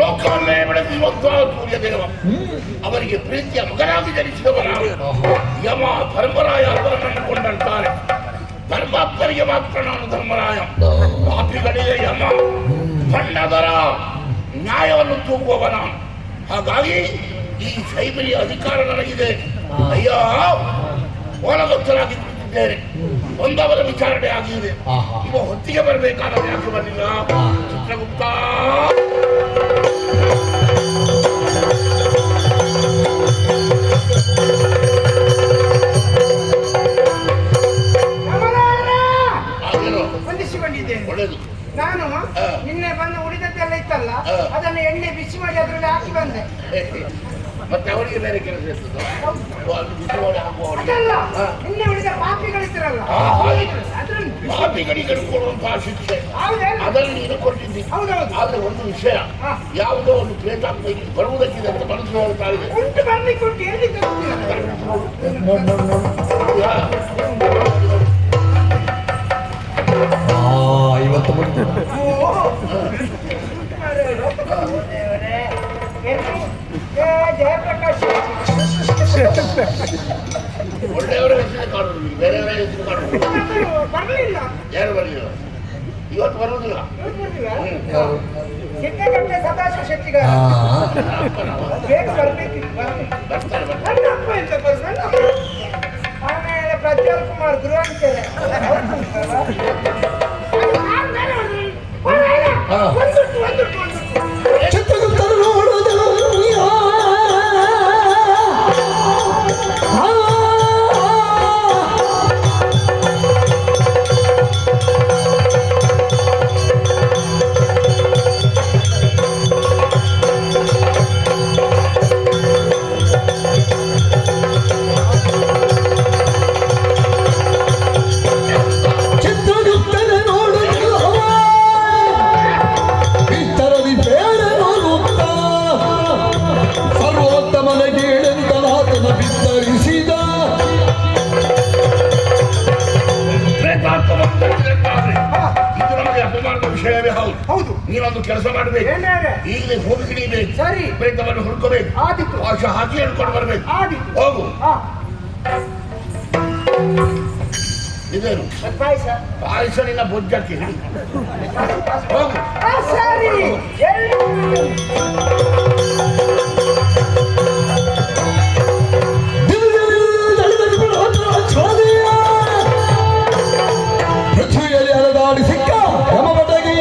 ಲೋಕವನ್ನೇ ಬೆಳೆಸುವಂತಹ ಸೂರ್ಯದೇವ ಅವರಿಗೆ ಪ್ರೀತಿಯ ಮಗನಾಗಿ ಜನಿಸಿದವರ ಯಮ ಧರ್ಮರಾಯ ಅವರನ್ನು ಕೊಂಡಂತಾರೆ. ಧರ್ಮಾತ್ಮರಿಗೆ ಮಾತ್ರ ನಾನು ಧರ್ಮರಾಯ, ಪಾಪಿಗಳಿಗೆ ಯಮ, ಬಣ್ಣದರ ನ್ಯಾಯವನ್ನು ತೂಗುವವನ. ಹಾಗಾಗಿ ಈ ಶೈಬಿಯ ಅಧಿಕಾರ ನನಗಿದೆ. ಅಯ್ಯ ಓಲಗೊತ್ತಲಾಗಿ ಕುಳಿತಿದ್ದೇನೆ, ಒಂದವರ ವಿಚಾರಣೆ ಆಗಿದೆ. ಇವ ಹೊತ್ತಿಗೆ ಬರಬೇಕಾದ ಯಾಕೆ ಬರಲಿಲ್ಲ? ಚಿತ್ರಗುಪ್ತ ಒಳ್ಳೇದು. ನಾನು ನಿನ್ನೆ ಬಂದು ಉಳಿದದ್ದೆಲ್ಲ ಇತ್ತಲ್ಲ, ಅದನ್ನು ಎಣ್ಣೆ ಬಿಸಿ ಮಾಡಿ ಅದರಲ್ಲಿ ಹಾಕಿ ಬಂದೆ. ಮತ್ತೆ ಅವರಿಗೆ ಬೇರೆ ಕೆಲಸ ಇರ್ತದೆ. ನಿನ್ನೆ ಉಳಿದ ಪಾಪಿಗಳಿದ್ರಲ್ಲ, ಪಾಪಿಗಳಿಗೆ ಕೊಡುವಂತಹ ಶಿಕ್ಷೆ ಅದನ್ನು ನೀನು ಕೊಟ್ಟಿದ್ದಿ. ಆದ್ರೆ ಒಂದು ವಿಷಯ, ಯಾವುದೋ ಒಂದು ಪ್ರೇತಾತ್ಮ ಬರುವುದಕ್ಕಿದೆ ಅಂತ ಮನಸ್ಸು ಹೇಳ್ತಾ ಇದೆ. ಉಂಟು ಬರ್ಲಿಕ್ಕೆ ಉಂಟು ಹೇಳಿದ್ದೆ. ಇವತ್ತು ಜಯಪ್ರಕಾಶ್ ಒಳ್ಳೆಯವರ ಹೆಸರು ಕಾಣುದು, ಬೇರೆಯವರ ಹೆಸರು ಕಾಣುದು. ಬರಲಿಲ್ಲ. ಯಾರು ಬರಲಿಲ್ಲ? ಇವತ್ತು ಬರುವುದಿಲ್ಲ. ಸಿದ್ದಗಟ್ಟೆ ಸದಾಶಿವ ಶೆಟ್ಟಿಗಾರ ಬೇಗ ಬರ್ಬೇಕಿತ್ತು. ಆಮೇಲೆ ಪ್ರಜ್ವಲ್ ಕುಮಾರ್ ಗುರುವಂಕೆರೆ, ಚಿತ್ರಗುಪ್ತರು ನೋಡುವುದು ಹೌದು. ನೀವೊಂದು ಕೆಲಸ ಮಾಡಬೇಕು, ಈಗಲೇ ಹೋಗಿ ಹಿಡಿಬೇಕು, ಪ್ರೇತವನ್ನು ಹುಡ್ಕೋಬೇಕು, ಆಶ ಹಾಕಿ ಹೇಳ್ಕೊಂಡು ಬರ್ಬೇಕು. ಹೋಗು. ಇದೇನು ಪಾಯಸ ನಿನ್ನ ಬೊಜ್ಜಕ್ಕೆ ಹಿಡಿ. ಹೋಗು. ಪೃಥ್ವಿಯಲ್ಲಿ ಅಲದಾಡಿ ಸಿಕ್ಕ ಯಮಭಟಗಿ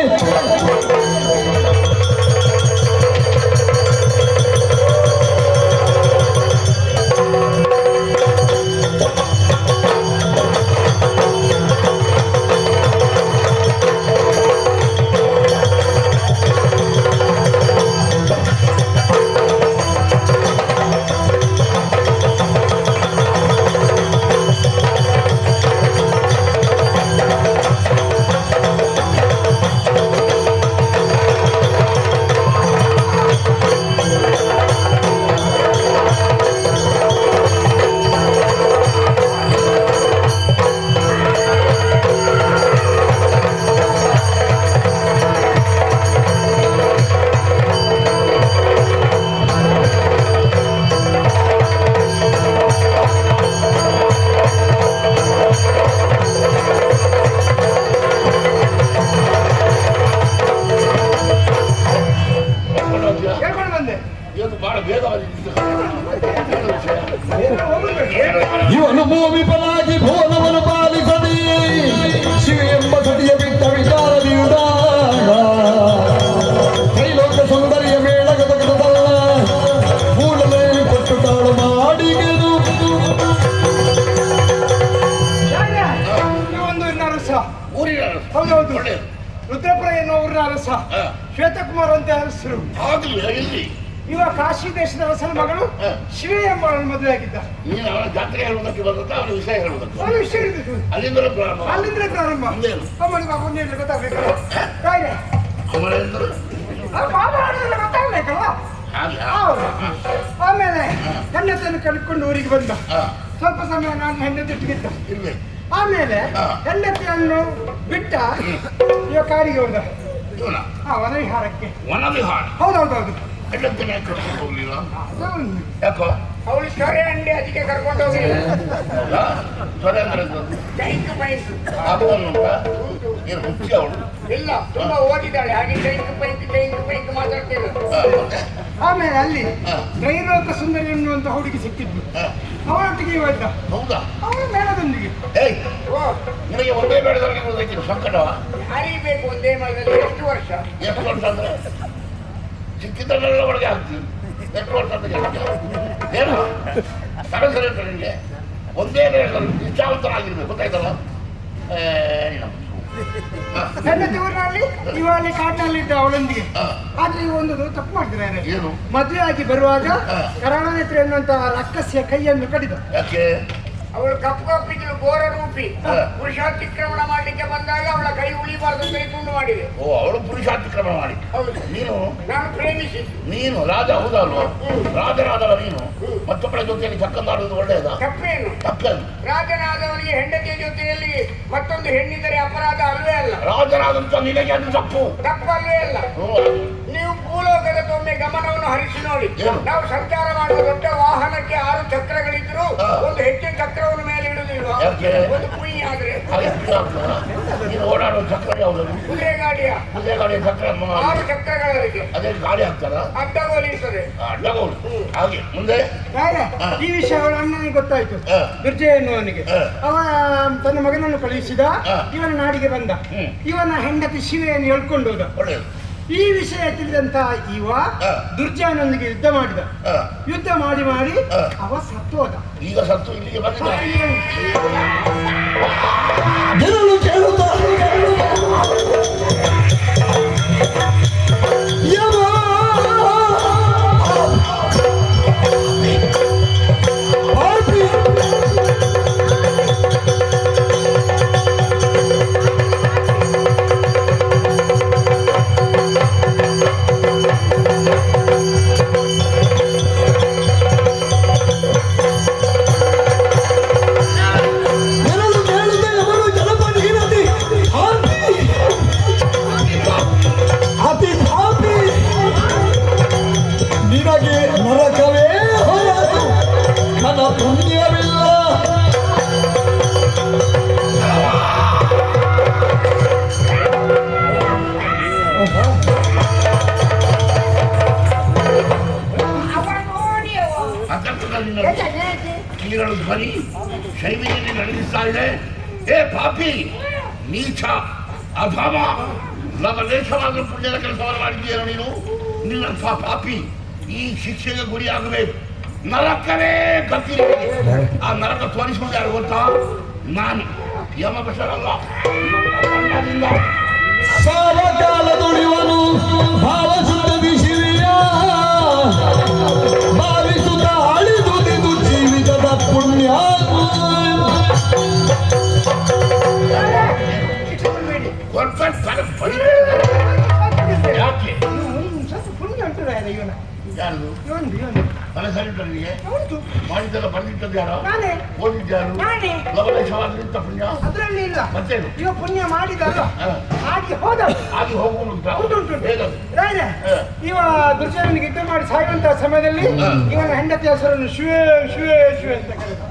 ಇವನು ಭೂಮಿಪನಾಗಿ ಭುವನವನ್ನು ಪಾಲಿಸದೆ ಶಿವ ಎಂಬ ಸತಿಯ ಬಿಟ್ಟ ವಿಚಾರದಿಂದ ತ್ರೈಲೋಕ ಸೌಂದರ್ಯ ಮೇಳಗದಲ್ಲ ಮೂಲಲೇ ಕೊಟ್ಟು ತಾಳು ಮಾಡಿಗೆದು ಹೌದೌದು. ರುದ್ರಪುರ ಎನ್ನುವ ಊರಿನ ಅರಸ ಶ್ವೇತಕುಮಾರ್ ಅಂತ ಹೆಸರು. ಇವ ಕಾಶಿ ದೇಶದ ಅರಸನ ಮಗಳು ಶಿವ ಎಂಬ ಮದುವೆ ಆಗಿದ್ದ. ಜಾತ್ರೆ ಹೇಳುವುದಕ್ಕೆ ಬಂದಂತ ಅವನ ವಿಷಯ ಹೇಳುವುದಕ್ಕೆ ಅವನ ವಿಷಯ ಅಲ್ಲಿಂದಲೇ ಪ್ರಾರಂಭ. ಗೊತ್ತಾಗ್ಬೇಕಲ್ಲ ಗೊತ್ತಾಗ್ಬೇಕಲ್ಲ. ಆಮೇಲೆ ಹೆಣ್ಣೆತ್ತನ್ನು ಕಳ್ಕೊಂಡು ಊರಿಗೆ ಬಂದ. ಸ್ವಲ್ಪ ಸಮಯ ನಾನು ಹೆಣ್ಣೆತ್ತಿಟ್ಟಿದ್ದ. ಆಮೇಲೆ ಹೆಂಡತಿಯನ್ನು ಬಿಟ್ಟ ಇವ ಕಾಡಿಗೆ ಹೋದ. ಇವನ ವನವಿಹಾರಕ್ಕೆ. ವನವಿಹಾರ ಹೌದೌದೌದು. ಹೆಂಡತಿನ ಕರ್ಕೊಂಡು ಹೋಗ್ಲಿಲ್ಲ ಅದು ಯಾಕೋ? ಅವಳು ಸೊರೆ ಅಂಡಿ ಅದಕ್ಕೆ ಕರ್ಕೊಂಡು ಹೋಗಲಿಲ್ಲ. ಹೌದಾ? ಸೊರೆ ಅಂದ್ರೆ ಟೈಂಕ್ ಪೈಂಕ್ ಆಗುವನ್ನುಂಟಾ? ಏನು ಹುಚ್ಚಿ ಅವಳು? ಇಲ್ಲ, ತುಂಬಾ ಓದಿದ್ದಾಳೆ. ಹಾಗೆ ಟೈಂಕ್ ಪೈಂಕ್ ಮಾತಾಡ್ತೇವೆ. ಮತ್ತೆ? ಆಮೇಲೆ ಅಲ್ಲಿ ತ್ರೈಲೋಕ ಸುಂದರಿ ಎನ್ನುವಂತ ಹುಡುಗಿ ಸಿಕ್ಕಿದ್ಲು. ಅವಳೊಟ್ಟಿಗೆ ಇವ ಇದ್ದ. ಹೌದಾ? ಅವಳ ಮೇಳದೊಂದಿಗೆ. ಏಯ್ ನಿನಗೆ ಒಂದೇ ಬೇಡದಲ್ಲಿ ಇರುವುದಕ್ಕೆ ಸಂಕಟವ? ಅರಿಬೇಕು ಒಂದೇ ಮೇಳದಲ್ಲಿ ಎಷ್ಟು ವರ್ಷ ಅಂದ್ರೆ ಸಿಕ್ಕಿದ್ದನ್ನೆಲ್ಲ ಒಳಗೆ ಹಾಕ್ತೀವಿ. ಎಷ್ಟು ವರ್ಷ ಅಂತ ಕೇಳ್ತೀಯ? ಏನು ಸರಿ ನಿಮಗೆ ಒಂದೇ ಬೇಡದಲ್ಲಿ ನಿಷ್ಠಾವಂತರಾಗಿರ್ಬೇಕು, ಗೊತ್ತಾಯ್ತಲ್ಲ? ಹೆಂಡತಿ ಊರಿನಲ್ಲಿ ಇವ ಅಲ್ಲಿ ಕಾಡಿನಲ್ಲಿ ಇದ್ದ ಅವಳೊಂದಿಗೆ. ಆದ್ರೆ ಇವ ಒಂದು ತಪ್ಪು ಮಾಡಿದ್ರೆ ಏನು? ಮದುವೆ ಆಗಿ ಬರುವಾಗ ಕರಾಳನೇತ್ರ ಎನ್ನುವಂತ ರಕ್ಕಸ್ಯ ಕೈಯನ್ನು ಕಡಿದ. ಯಾಕೆ? ಅವಳು ಕಪ್ಪಿದ್ರು ಘೋರ ರೂಪಿ ಪುರುಷಾತಿಕ್ರಮಣ ಮಾಡ್ಲಿಕ್ಕೆ ಬಂದಾಗ ಅವಳ ಕೈ ಉಳಿಬಾರದು ಕೈ ತುಂಡು ಮಾಡಿದೆ. ಓ, ಅವಳು ಪುರುಷಾತಿಕ್ರಮಣ ಮಾಡಿ. ಹೌದು. ನೀನು ನಾನು ಪ್ರೇಮಿಸಿದ್ದು. ನೀನು ರಾಜ ಹೌದಲ್ವ? ರಾಜನಾದವ ನೀನು ಮತ್ತೊಬ್ಬಳ ಜೊತೆಯಲ್ಲಿ ಚಕ್ಕಂದಾಡುವುದು ಒಳ್ಳೆಯದ? ತಪ್ಪೇನು? ತಪ್ಪೇನು? ರಾಜನಾದವನಿಗೆ ಹೆಂಡತಿಯ ಜೊತೆಯಲ್ಲಿ ಮತ್ತೊಂದು ಹೆಣ್ಣಿದ್ದರೆ ಅಪರಾಧ ಅಲ್ವೇ ಅಲ್ಲ? ರಾಜನಾದಂತ ನಿನಗೆ ಅದು ತಪ್ಪು. ತಪ್ಪಲ್ವೇ ಅಲ್ಲ? ನೀವು ಭೂಲೋಕದ ಒಮ್ಮೆ ಗಮನವನ್ನು ಹರಿಸಿ ನೋಡಿ. ನಾವು ಸಂಚಾರ ಮಾಡುವ ದೊಡ್ಡ ವಾಹನಕ್ಕೆ 6 ಚಕ್ರಗಳಿದ್ರು ಒಂದು ಹೆಚ್ಚಿನ ಚಕ್ರವನ್ನು ಮೇಲೆ ಇಡುದಿಲ್ವಾ? ಒಂದು ಕುಯಿ ಆದ್ರೆ ನೀನು ಓಡಾಡುವ ಚಕ್ರ ಯಾವುದು? ಕುದುರೆ ಗಾಡಿಯ ಚಕ್ರ 6 ಚಕ್ರಗಳಿಗೆ ಅದೇ ಗಾಡಿ ಹಾಕ್ತಾರ? ಅಡ್ಡಗೋಲು ಇರ್ತದೆ. ಅಡ್ಡಗೋಲು. ಹಾಗೆ ಮುಂದೆ ಈ ವಿಷಯ ಅವಳ ಅಣ್ಣನಿಗೆ ಗೊತ್ತಾಯ್ತು. ದುರ್ಜಯ ಎನ್ನುವನಿಗೆ ಅವ ತನ್ನ ಮಗನನ್ನು ಕಳುಹಿಸಿದ. ಇವನ ನಾಡಿಗೆ ಬಂದ. ಇವನ ಹೆಂಡತಿ ಶಿವೆಯನ್ನು ಹೇಳ್ಕೊಂಡು ಹೋದ. ಒಳ್ಳೆಯದು. ಈ ವಿಷಯ ತಿಳಿದಂತ ಇವ ದುರ್ಜಯನೊಂದಿಗೆ ಯುದ್ಧ ಮಾಡಿದ. ಯುದ್ಧ ಮಾಡಿ ಅವ ಸತ್ತು ಹೋದ. ಈಗ ಸತ್ತು ಇಲ್ಲಿಗೆ ಬಂದಿದ್ದ. ಗೆಲ್ಲಲು ಕೇಳುತ್ತಾ ನರಕವೇ ಹೊರತು ನನ್ನ ಪುಣ್ಯವಿಲ್ಲ. ಕಿಲಿಗಳು ಧ್ವನಿ ಶೈವಿಯಲ್ಲಿ ನಡೆದಿಸ್ತಾ ಇದೆ. ಏ ಪಾಪಿ, ನೀಚ, ಅಧಮ, ಲವಲೇಶವಾದ ಪುಣ್ಯದ ಕೆಲಸವನ್ನು ಮಾಡಿದ್ದೀಯೋ ನೀನು? ನಿನ್ನಂಥ ಪಾಪಿ ಈ ಶಿಕ್ಷೆಗೆ ಗುರಿಯಾಗಬೇಕು. ನರಕವೇ ಗತಿ. ಆ ನರಕ ತೋರಿಸುವುದು ಯಾರು ಗೊತ್ತಾ? ನಾನು ಯಮಬಸರಲ್ಲ. ಸಾವಕಾಲ ದುಡಿಯುವನು ಭಾವಸುತ್ತ ಶಿವಿಯ ಭಾವಿಸುತ್ತ ಅಳಿದುದಿದು ಜೀವಿತದ ಪುಣ್ಯ. ಯಾಕೆ ಪುಣ್ಯ ಉಂಟು ಇವನ. ಯಾರು ಮನಸ್ಸಲ್ಲಿಟ್ಟರಿಗೆ ಮಾಡಿದ್ದೆಲ್ಲ ಬಂದಿಟ್ಟದ್ದು ಯಾರು? ಓದಿದ್ಯಾರು? ಲವಲೇಶವಾದ್ರಿಂದ ಪುಣ್ಯ ಅದರಲ್ಲಿ ಇಲ್ಲ. ಮತ್ತೇನು? ಇವ ಪುಣ್ಯ ಮಾಡಿದಲ್ಲ ಆಗಿ ಹೋದ. ಆಗಿ ಹೋಗುವುದುಂಟಾ? ಇವ ದುರ್ಜಯನಿಗೆ ಯುದ್ಧ ಮಾಡಿ ಸಾಯುವಂತಹ ಸಮಯದಲ್ಲಿ ಇವನ ಹೆಂಡತಿ ಹೆಸರನ್ನು ಶಿವೆ ಶಿವೆ ಶಿವೆ ಅಂತ ಕರೆದ.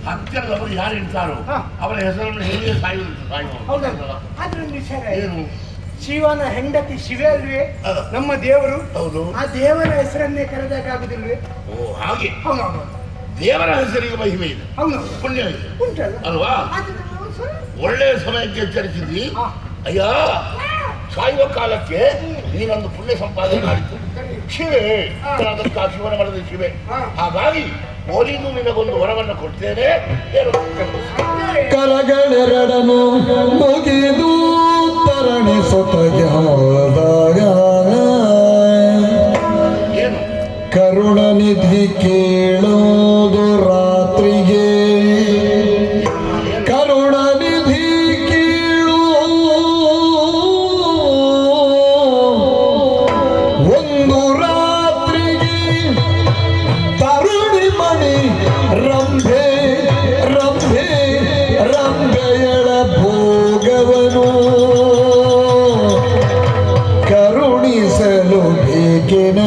ಹತ್ತಿರದವರು ಯಾರು ಇರ್ತಾರೋ ಅವರ ಹೆಸರನ್ನು ಹೇಗೆ ಸಾಯುವುದು? ಅದ್ರಲ್ಲಿ ವಿಚಾರ ಏನು? ಶಿವನ ಹೆಂಡತಿ ಶಿವೆ ಅಲ್ವೇ ನಮ್ಮ ದೇವರು? ಹೌದು. ಆ ದೇವರ ಹೆಸರನ್ನೇ ಕರೆದಾಗುದಿಲ್ವೇ? ಓ ಹಾಗೆ. ಹೌದೌದು. ದೇವರ ಹೆಸರಿಗೆ ಮಹಿಮೆ ಇದೆ, ಹೌದೌದು, ಪುಣ್ಯ ಇದೆ ಉಂಟಲ್ಲ ಅಲ್ವಾ? ಒಳ್ಳೆಯ ಸಮಯಕ್ಕೆ ಎಚ್ಚರಿಸಿದ್ವಿ. ಅಯ್ಯ, ಸಾಯುವ ಕಾಲಕ್ಕೆ ನೀನೊಂದು ಪುಣ್ಯ ಸಂಪಾದನೆ ಮಾಡಿತ್ತು. ಶಿವೆ ಅದಕ್ಕೆ ಆ ಶಿವನ ಮರದ ಶಿವೆ. ಹಾಗಾಗಿ ಓದಿದ್ದು ನಿನಗೊಂದು ವರವನ್ನು ಕೊಡ್ತೇನೆ. ಕರಗಳೆರಡನು ಮುಗಿದು ತರಣಿ ಸೊತಗಾದಾಗ ಏನು? ಕರುಣನಿಧಿ ಕೇಳೋದು ರಾತ್ರಿಗೆ. ಕರುಣನಿಧಿ ಕೀಳು ಒಂದು ರಾತ್ರಿಗೆ. ತರುಣಿ ಮಣಿ ರಂಭೆ ರಂಭೆ ರಂಭೆಯಳ ಭೋಗವನು ಬೆಳಕಿನ